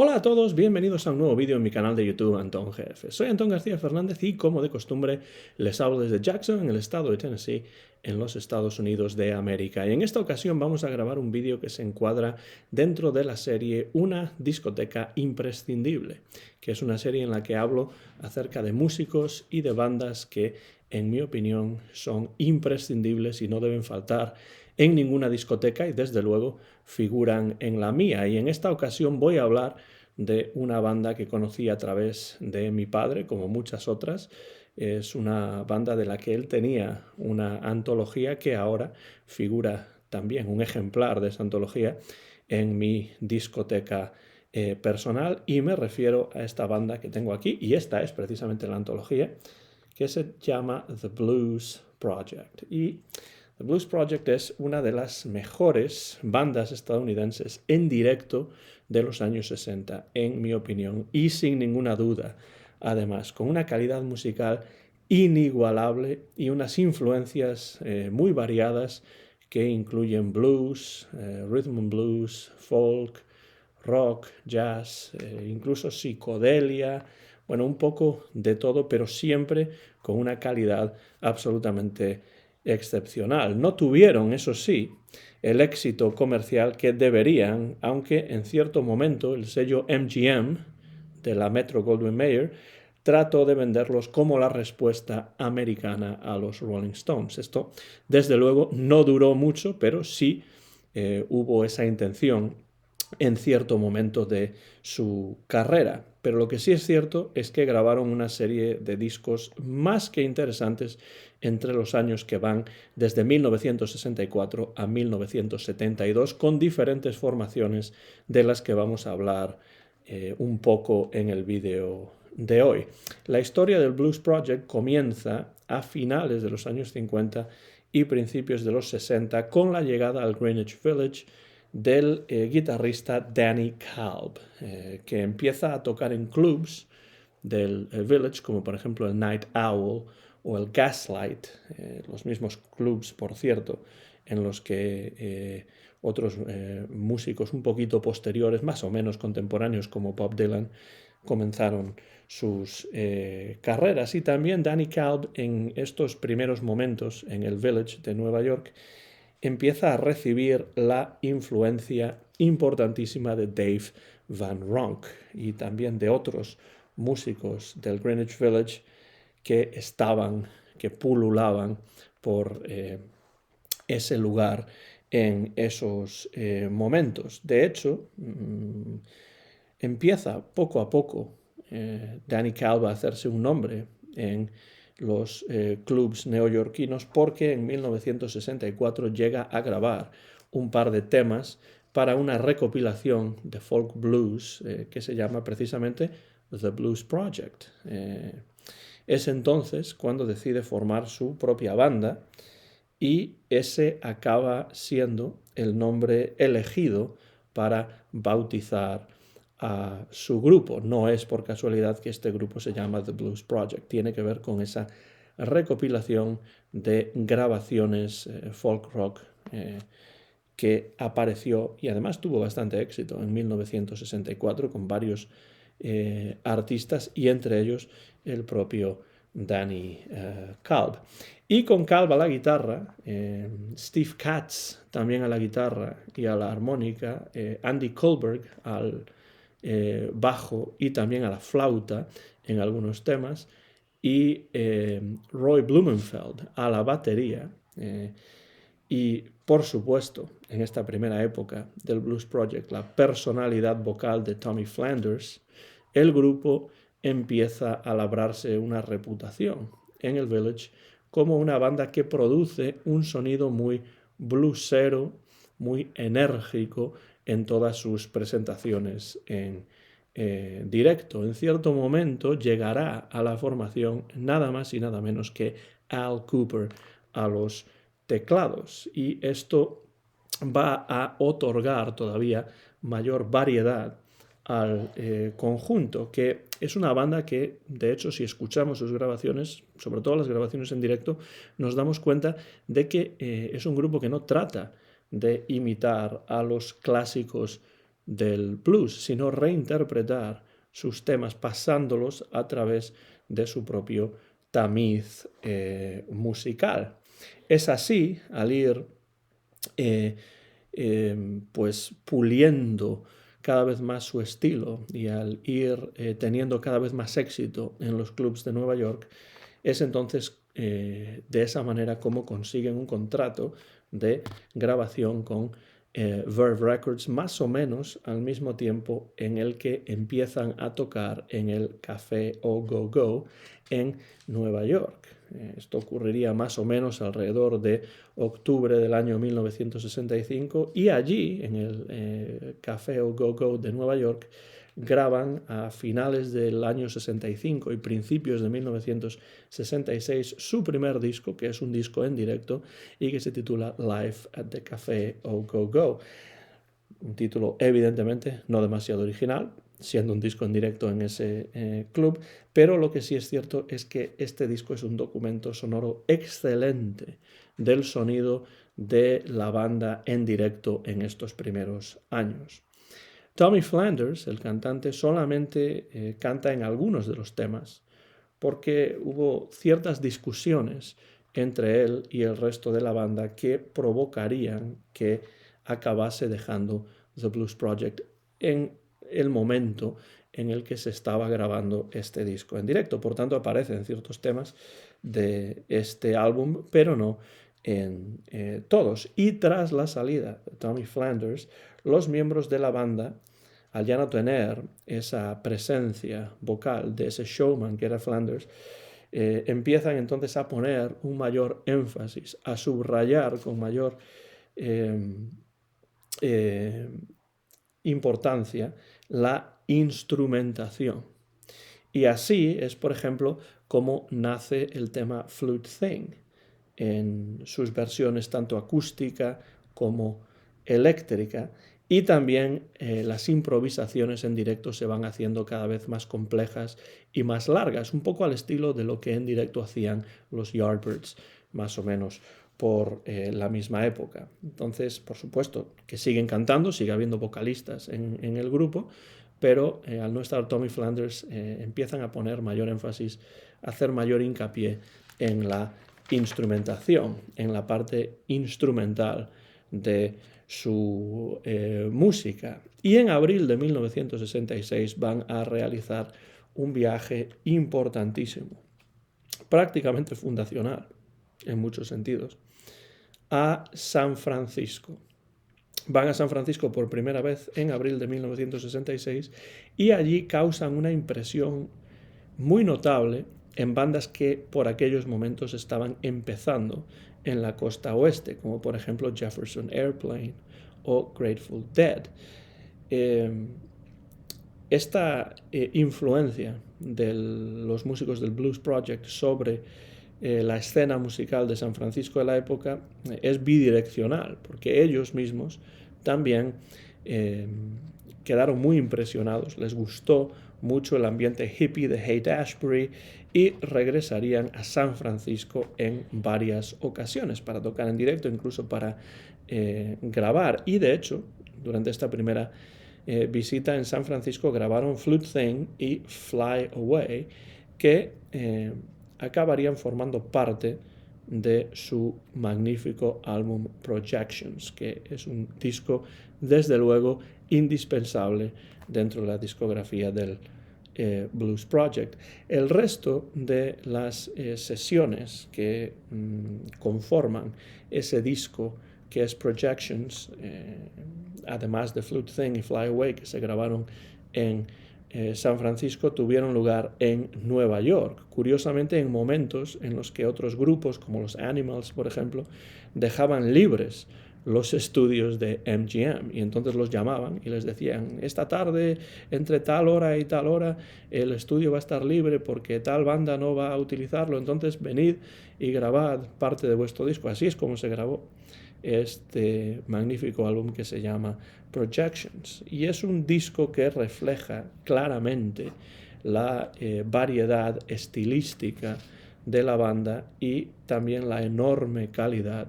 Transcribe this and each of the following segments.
Hola a todos, bienvenidos a un nuevo vídeo en mi canal de YouTube Antón GF. Soy Antón García Fernández y, como de costumbre, les hablo desde Jackson, en el estado de Tennessee, en los Estados Unidos de América. Y en esta ocasión vamos a grabar un vídeo que se encuadra dentro de la serie Una discoteca imprescindible, que es una serie en la que hablo acerca de músicos y de bandas que, en mi opinión, son imprescindibles y no deben faltar en ninguna discoteca y desde luego figuran en la mía. Y en esta ocasión voy a hablar de una banda que conocí a través de mi padre, como muchas otras. Es una banda de la que él tenía una antología que ahora figura también, un ejemplar de esa antología, en mi discoteca personal, y me refiero a esta banda que tengo aquí, y esta es precisamente la antología, que se llama The Blues Project. Y The Blues Project es una de las mejores bandas estadounidenses en directo de los años 60, en mi opinión, y sin ninguna duda, además, con una calidad musical inigualable y unas influencias muy variadas que incluyen blues, rhythm and blues, folk, rock, jazz, incluso psicodelia, bueno, un poco de todo, pero siempre con una calidad absolutamente excepcional. No tuvieron, eso sí, el éxito comercial que deberían, aunque en cierto momento el sello MGM de la Metro-Goldwyn-Mayer trató de venderlos como la respuesta americana a los Rolling Stones. Esto, desde luego, no duró mucho, pero sí hubo esa intención en cierto momento de su carrera. Pero lo que sí es cierto es que grabaron una serie de discos más que interesantes entre los años que van desde 1964 a 1972, con diferentes formaciones de las que vamos a hablar un poco en el vídeo de hoy. La historia del Blues Project comienza a finales de los años 50 y principios de los 60 con la llegada al Greenwich Village del guitarrista Danny Kalb, que empieza a tocar en clubs del Village, como por ejemplo el Night Owl o el Gaslight, los mismos clubs, por cierto, en los que otros músicos un poquito posteriores, más o menos contemporáneos, como Bob Dylan, comenzaron sus carreras. Y también Danny Kalb, en estos primeros momentos en el Village de Nueva York, empieza a recibir la influencia importantísima de Dave Van Ronk y también de otros músicos del Greenwich Village que que pululaban por ese lugar en esos momentos. De hecho, empieza poco a poco Danny Kalb a hacerse un nombre en los clubs neoyorquinos, porque en 1964 llega a grabar un par de temas para una recopilación de folk blues que se llama precisamente The Blues Project. Es entonces cuando decide formar su propia banda, y ese acaba siendo el nombre elegido para bautizar a su grupo. No es por casualidad que este grupo se llama The Blues Project. Tiene que ver con esa recopilación de grabaciones folk rock que apareció y además tuvo bastante éxito en 1964 con varios artistas, y entre ellos el propio Danny Kalb. Y con Kalb a la guitarra, Steve Katz también a la guitarra y a la armónica, Andy Kohlberg al bajo y también a la flauta en algunos temas, y Roy Blumenfeld a la batería. Y, por supuesto, en esta primera época del Blues Project, la personalidad vocal de Tommy Flanders, el grupo empieza a labrarse una reputación en el Village como una banda que produce un sonido muy bluesero, muy enérgico en todas sus presentaciones en directo. En cierto momento llegará a la formación nada más y nada menos que Al Cooper a los teclados, y esto va a otorgar todavía mayor variedad al conjunto, que es una banda que, de hecho, si escuchamos sus grabaciones, sobre todo las grabaciones en directo, nos damos cuenta de que es un grupo que no trata de imitar a los clásicos del blues, sino reinterpretar sus temas pasándolos a través de su propio tamiz musical. Es así, al ir pues puliendo cada vez más su estilo y al ir teniendo cada vez más éxito en los clubs de Nueva York, es entonces de esa manera como consiguen un contrato de grabación con Verve Records, más o menos al mismo tiempo en el que empiezan a tocar en el Café Au Go Go en Nueva York. Esto ocurriría más o menos alrededor de octubre del año 1965 y allí, en el Café Au Go Go de Nueva York, graban a finales del año 65 y principios de 1966 su primer disco, que es un disco en directo y que se titula Live at the Café Au Go Go. Un título evidentemente no demasiado original, siendo un disco en directo en ese club, pero lo que sí es cierto es que este disco es un documento sonoro excelente del sonido de la banda en directo en estos primeros años. Tommy Flanders, el cantante, solamente canta en algunos de los temas porque hubo ciertas discusiones entre él y el resto de la banda que provocarían que acabase dejando The Blues Project en el momento en el que se estaba grabando este disco en directo. Por tanto, aparecen ciertos temas de este álbum, pero no en todos. Y tras la salida de Tommy Flanders, los miembros de la banda, al ya no tener esa presencia vocal de ese showman que era Flanders, empiezan entonces a poner un mayor énfasis, a subrayar con mayor importancia la instrumentación. Y así es, por ejemplo, como nace el tema Flute Thing, en sus versiones tanto acústica como eléctrica, y también las improvisaciones en directo se van haciendo cada vez más complejas y más largas, un poco al estilo de lo que en directo hacían los Yardbirds, más o menos por la misma época. Entonces, por supuesto, que siguen cantando, sigue habiendo vocalistas en el grupo, pero al no estar Tommy Flanders empiezan a poner mayor énfasis, a hacer mayor hincapié en la instrumentación, en la parte instrumental de su música. Y en abril de 1966 van a realizar un viaje importantísimo, prácticamente fundacional en muchos sentidos, a San Francisco. Van a San Francisco por primera vez en abril de 1966 y allí causan una impresión muy notable en bandas que por aquellos momentos estaban empezando en la costa oeste, como por ejemplo Jefferson Airplane o Grateful Dead. Esta influencia de los músicos del Blues Project sobre la escena musical de San Francisco de la época es bidireccional, porque ellos mismos también quedaron muy impresionados, les gustó mucho el ambiente hippie de Haight-Ashbury y regresarían a San Francisco en varias ocasiones para tocar en directo, incluso para grabar. Y de hecho, durante esta primera visita en San Francisco grabaron Flute Thing y Fly Away, que acabarían formando parte de su magnífico álbum Projections, que es un disco desde luego indispensable dentro de la discografía del Blues Project. El resto de las sesiones que conforman ese disco que es Projections, además de Flute Thing y Fly Away, que se grabaron en San Francisco, tuvieron lugar en Nueva York. Curiosamente, en momentos en los que otros grupos, como los Animals, por ejemplo, dejaban libres los estudios de MGM y entonces los llamaban y les decían: esta tarde, entre tal hora y tal hora, el estudio va a estar libre porque tal banda no va a utilizarlo, entonces venid y grabad parte de vuestro disco. Así es como se grabó este magnífico álbum que se llama Projections, y es un disco que refleja claramente la variedad estilística de la banda y también la enorme calidad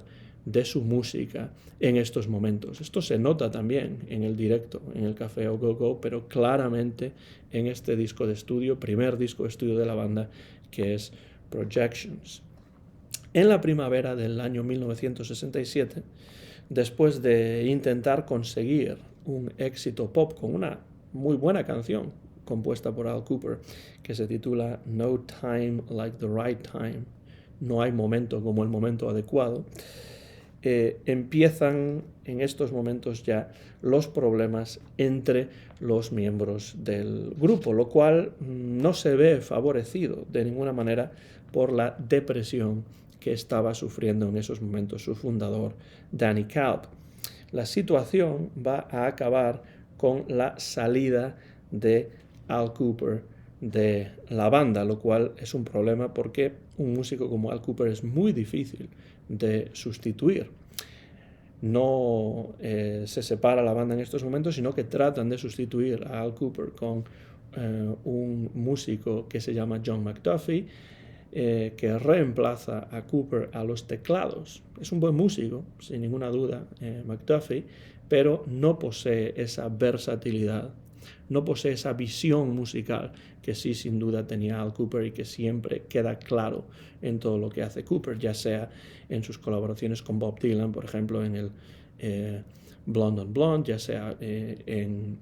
de su música en estos momentos. Esto se nota también en el directo, en el Café A Go Go, pero claramente en este disco de estudio, primer disco de estudio de la banda, que es Projections. En la primavera del año 1967, después de intentar conseguir un éxito pop con una muy buena canción compuesta por Al Kooper, que se titula No Time Like the Right Time, no hay momento como el momento adecuado, empiezan en estos momentos ya los problemas entre los miembros del grupo, lo cual no se ve favorecido de ninguna manera por la depresión que estaba sufriendo en esos momentos su fundador, Danny Kalb. La situación va a acabar con la salida de Al Kooper de la banda, lo cual es un problema porque un músico como Al Kooper es muy difícil de sustituir. No se separa la banda en estos momentos, sino que tratan de sustituir a Al Kooper con un músico que se llama John McDuffie, que reemplaza a Kooper a los teclados. Es un buen músico, sin ninguna duda, McDuffie, pero no posee esa versatilidad, no posee esa visión musical que sí sin duda tenía Al Kooper y que siempre queda claro en todo lo que hace Kooper, ya sea en sus colaboraciones con Bob Dylan, por ejemplo, en el Blonde on Blonde, ya sea en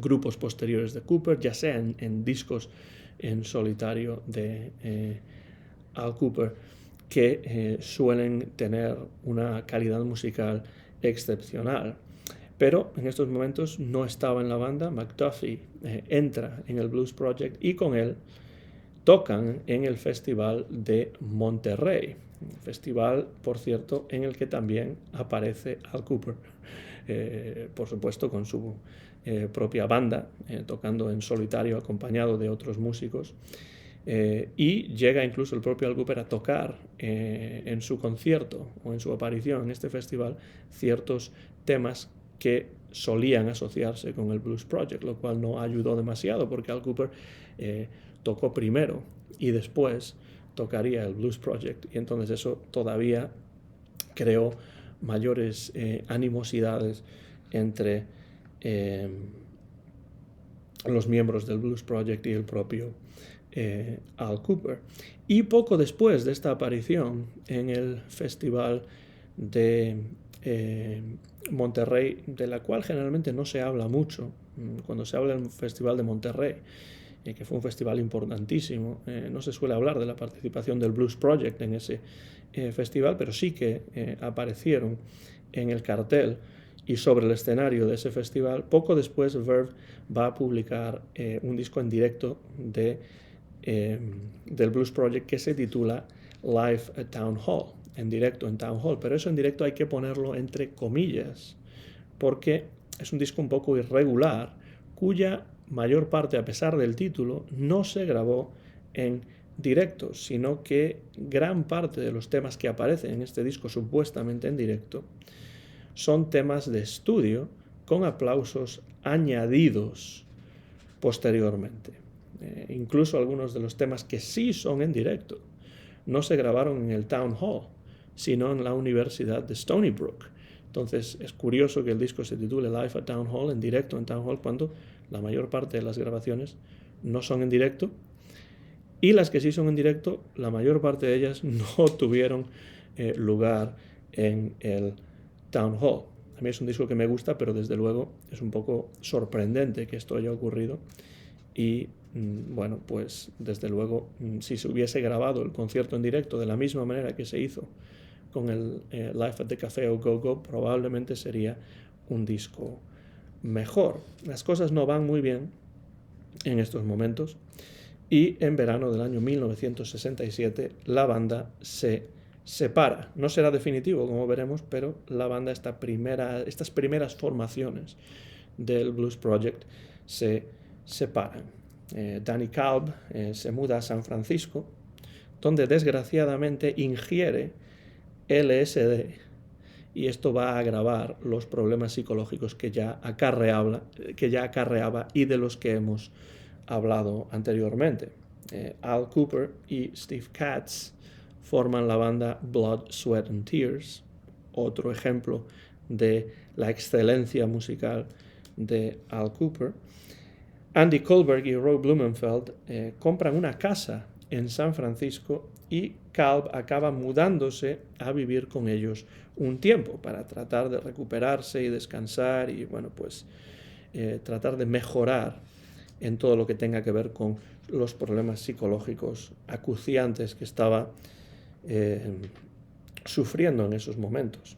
grupos posteriores de Kooper, ya sea en discos en solitario de Al Kooper, que suelen tener una calidad musical excepcional. Pero en estos momentos no estaba en la banda. McDuffie entra en el Blues Project y con él tocan en el Festival de Monterrey. Festival, por cierto, en el que también aparece Al Kooper, por supuesto con su propia banda, tocando en solitario acompañado de otros músicos. Y llega incluso el propio Al Kooper a tocar en su concierto o en su aparición en este festival ciertos temas que solían asociarse con el Blues Project, lo cual no ayudó demasiado porque Al Kooper tocó primero y después tocaría el Blues Project, y entonces eso todavía creó mayores animosidades entre los miembros del Blues Project y el propio Al Kooper. Y poco después de esta aparición en el Festival de Monterrey, de la cual generalmente no se habla mucho, cuando se habla del Festival de Monterrey, que fue un festival importantísimo, no se suele hablar de la participación del Blues Project en ese festival, pero sí que aparecieron en el cartel y sobre el escenario de ese festival. Poco después Verve va a publicar un disco en directo del Blues Project que se titula Live at Town Hall, en directo en Town Hall, pero eso en directo hay que ponerlo entre comillas, porque es un disco un poco irregular, cuya mayor parte, a pesar del título, no se grabó en directo, sino que gran parte de los temas que aparecen en este disco supuestamente en directo son temas de estudio con aplausos añadidos posteriormente. Incluso algunos de los temas que sí son en directo no se grabaron en el Town Hall, sino en la Universidad de Stony Brook. Entonces es curioso que el disco se titule Live at Town Hall, en directo en Town Hall, cuando la mayor parte de las grabaciones no son en directo, y las que sí son en directo, la mayor parte de ellas no tuvieron lugar en el Town Hall. A mí es un disco que me gusta, pero desde luego es un poco sorprendente que esto haya ocurrido. Y bueno, pues desde luego, si se hubiese grabado el concierto en directo de la misma manera que se hizo con el Live at the Café O Go Go, probablemente sería un disco mejor. Las cosas no van muy bien en estos momentos y en verano del año 1967 la banda se separa. No será definitivo, como veremos, pero la banda, estas primeras formaciones del Blues Project se separan. Danny Kalb se muda a San Francisco, donde desgraciadamente ingiere LSD, y esto va a agravar los problemas psicológicos que ya acarreaba y de los que hemos hablado anteriormente. Al Kooper y Steve Katz forman la banda Blood, Sweat and Tears, otro ejemplo de la excelencia musical de Al Kooper. Andy Kohlberg y Roy Blumenfeld compran una casa en San Francisco y Kalb acaba mudándose a vivir con ellos un tiempo para tratar de recuperarse y descansar y bueno, pues tratar de mejorar en todo lo que tenga que ver con los problemas psicológicos acuciantes que estaba sufriendo en esos momentos.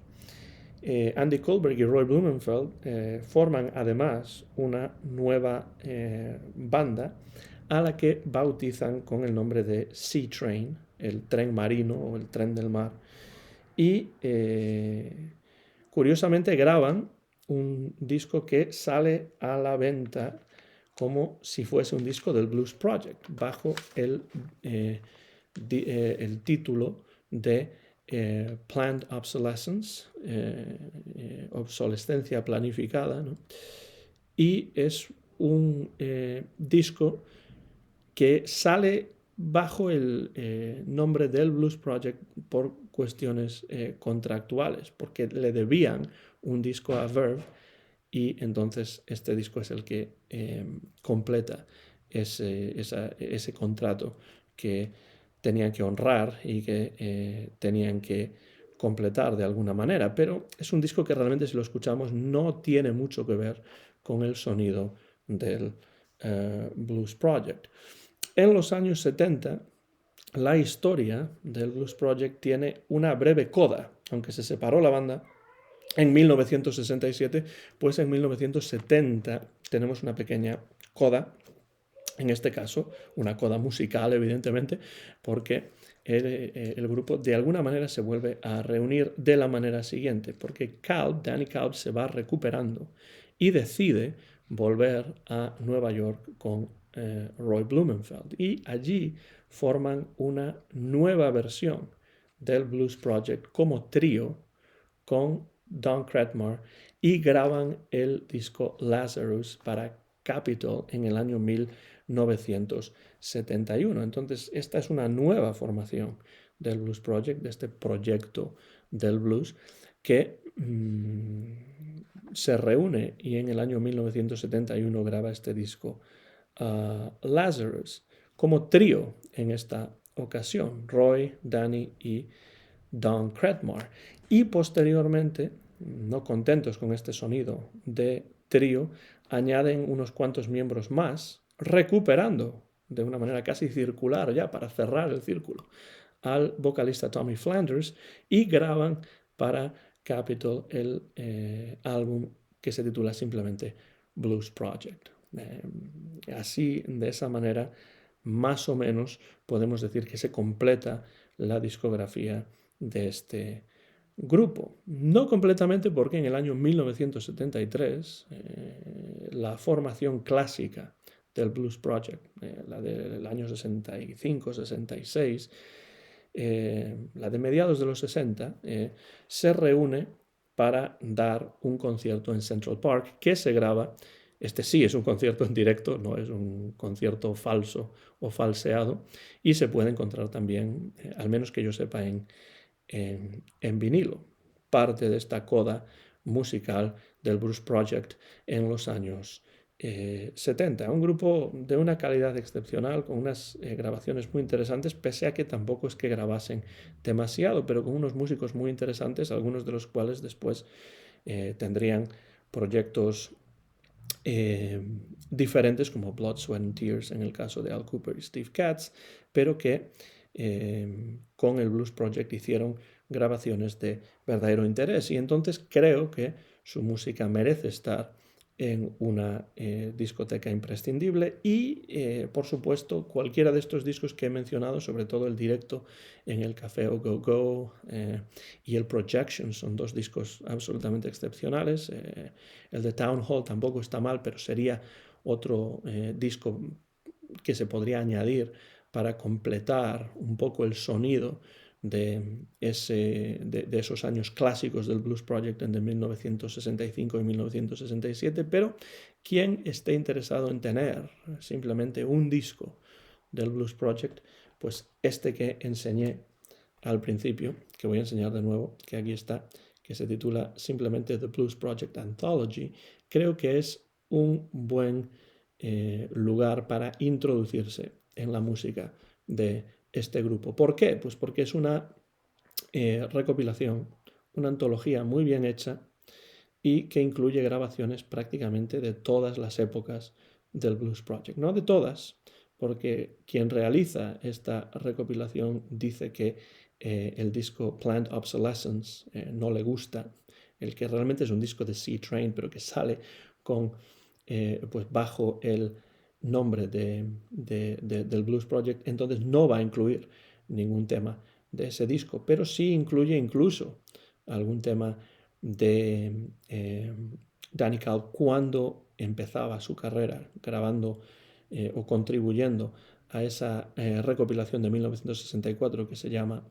Andy Kohlberg y Roy Blumenfeld forman además una nueva banda a la que bautizan con el nombre de Sea Train, el tren marino o el tren del mar, y curiosamente graban un disco que sale a la venta como si fuese un disco del Blues Project, bajo el título de Planned Obsolescence, obsolescencia planificada, ¿no? Y es un disco que sale bajo el nombre del Blues Project por cuestiones contractuales, porque le debían un disco a Verve y entonces este disco es el que completa ese contrato que tenían que honrar y que tenían que completar de alguna manera, pero es un disco que realmente si lo escuchamos no tiene mucho que ver con el sonido del Blues Project. En los años 70, la historia del Blues Project tiene una breve coda, aunque se separó la banda en 1967, pues en 1970 tenemos una pequeña coda, en este caso una coda musical evidentemente, porque el grupo de alguna manera se vuelve a reunir de la manera siguiente, porque Danny Kalb se va recuperando y decide volver a Nueva York con Roy Blumenfeld y allí forman una nueva versión del Blues Project como trío con Don Kretmar y graban el disco Lazarus para Capitol en el año 1971. Entonces, esta es una nueva formación del Blues Project, de este proyecto del blues, que se reúne y en el año 1971 graba este disco Lazarus como trío en esta ocasión, Roy, Danny y Don Kretmar. Y posteriormente, no contentos con este sonido de trío, añaden unos cuantos miembros más, recuperando de una manera casi circular ya para cerrar el círculo al vocalista Tommy Flanders y graban para Capitol el álbum que se titula simplemente Blues Project. Así, de esa manera, más o menos podemos decir que se completa la discografía de este grupo. No completamente porque en el año 1973 la formación clásica del Blues Project, la del año 65, 66, la de mediados de los 60, se reúne para dar un concierto en Central Park que se graba. Este sí es un concierto en directo, no es un concierto falso o falseado, y se puede encontrar también, al menos que yo sepa, en vinilo, parte de esta coda musical del Blues Project en los años 70. Un grupo de una calidad excepcional, con unas grabaciones muy interesantes, pese a que tampoco es que grabasen demasiado, pero con unos músicos muy interesantes, algunos de los cuales después tendrían proyectos diferentes como Blood, Sweat and Tears en el caso de Al Kooper y Steve Katz, pero que con el Blues Project hicieron grabaciones de verdadero interés y entonces creo que su música merece estar en una discoteca imprescindible y por supuesto cualquiera de estos discos que he mencionado, sobre todo el directo en el Café O Go Go y el Projection, son dos discos absolutamente excepcionales. El de Town Hall tampoco está mal, pero sería otro disco que se podría añadir para completar un poco el sonido de esos años clásicos del Blues Project entre 1965 y 1967, pero quien esté interesado en tener simplemente un disco del Blues Project, pues este que enseñé al principio, que voy a enseñar de nuevo, que aquí está, que se titula simplemente The Blues Project Anthology, creo que es un buen lugar para introducirse en la música de este grupo. ¿Por qué? Pues porque es una recopilación, una antología muy bien hecha y que incluye grabaciones prácticamente de todas las épocas del Blues Project. No de todas, porque quien realiza esta recopilación dice que el disco Planned Obsolescence no le gusta, el que realmente es un disco de C-Train, pero que sale con, pues bajo el nombre del Blues Project, entonces no va a incluir ningún tema de ese disco, pero sí incluye incluso algún tema de Danny Cowell cuando empezaba su carrera grabando o contribuyendo a esa recopilación de 1964 que se llama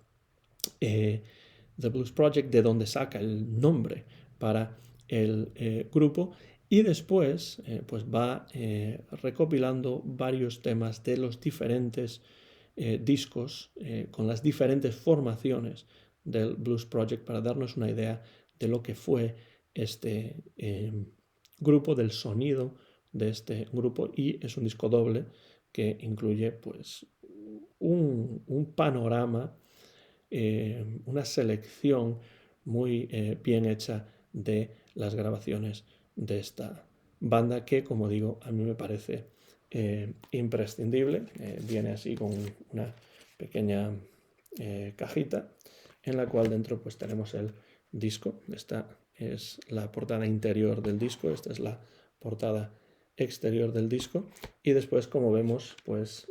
The Blues Project, de donde saca el nombre para el grupo, y después pues va recopilando varios temas de los diferentes discos con las diferentes formaciones del Blues Project para darnos una idea de lo que fue este grupo, del sonido de este grupo, y es un disco doble que incluye pues un panorama, una selección muy bien hecha de las grabaciones de esta banda que, como digo, a mí me parece imprescindible. Viene así con una pequeña cajita en la cual dentro pues tenemos el disco. Esta es la portada interior del disco, esta es la portada exterior del disco, y después, como vemos, pues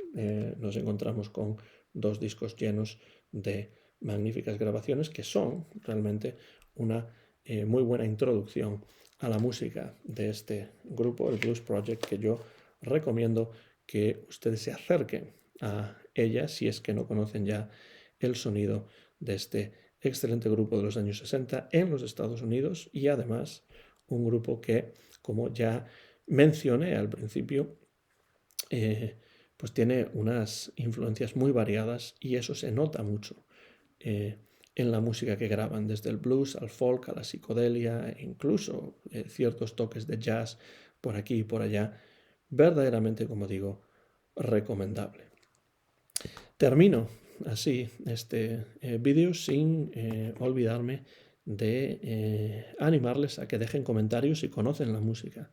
nos encontramos con dos discos llenos de magníficas grabaciones que son realmente una muy buena introducción a la música de este grupo, el Blues Project, que yo recomiendo que ustedes se acerquen a ella si es que no conocen ya el sonido de este excelente grupo de los años 60 en los Estados Unidos, y además un grupo que, como ya mencioné al principio, pues tiene unas influencias muy variadas y eso se nota mucho en la música que graban, desde el blues al folk, a la psicodelia, e incluso ciertos toques de jazz por aquí y por allá. Verdaderamente, como digo, recomendable. Termino así este vídeo sin olvidarme de animarles a que dejen comentarios si conocen la música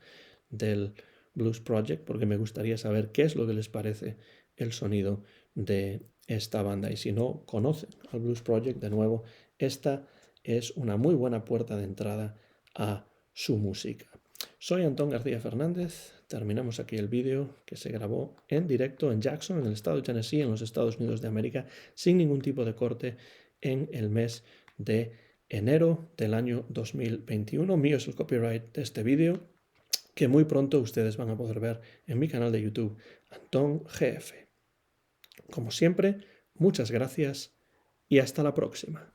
del Blues Project, porque me gustaría saber qué es lo que les parece el sonido de esta banda. Y si no conocen al Blues Project, de nuevo, esta es una muy buena puerta de entrada a su música. Soy Antón García Fernández. Terminamos aquí el vídeo que se grabó en directo en Jackson, en el estado de Tennessee, en los Estados Unidos de América, sin ningún tipo de corte, en el mes de enero del año 2021. Mío es el copyright de este vídeo, que muy pronto ustedes van a poder ver en mi canal de YouTube, Antón GF. Como siempre, muchas gracias y hasta la próxima.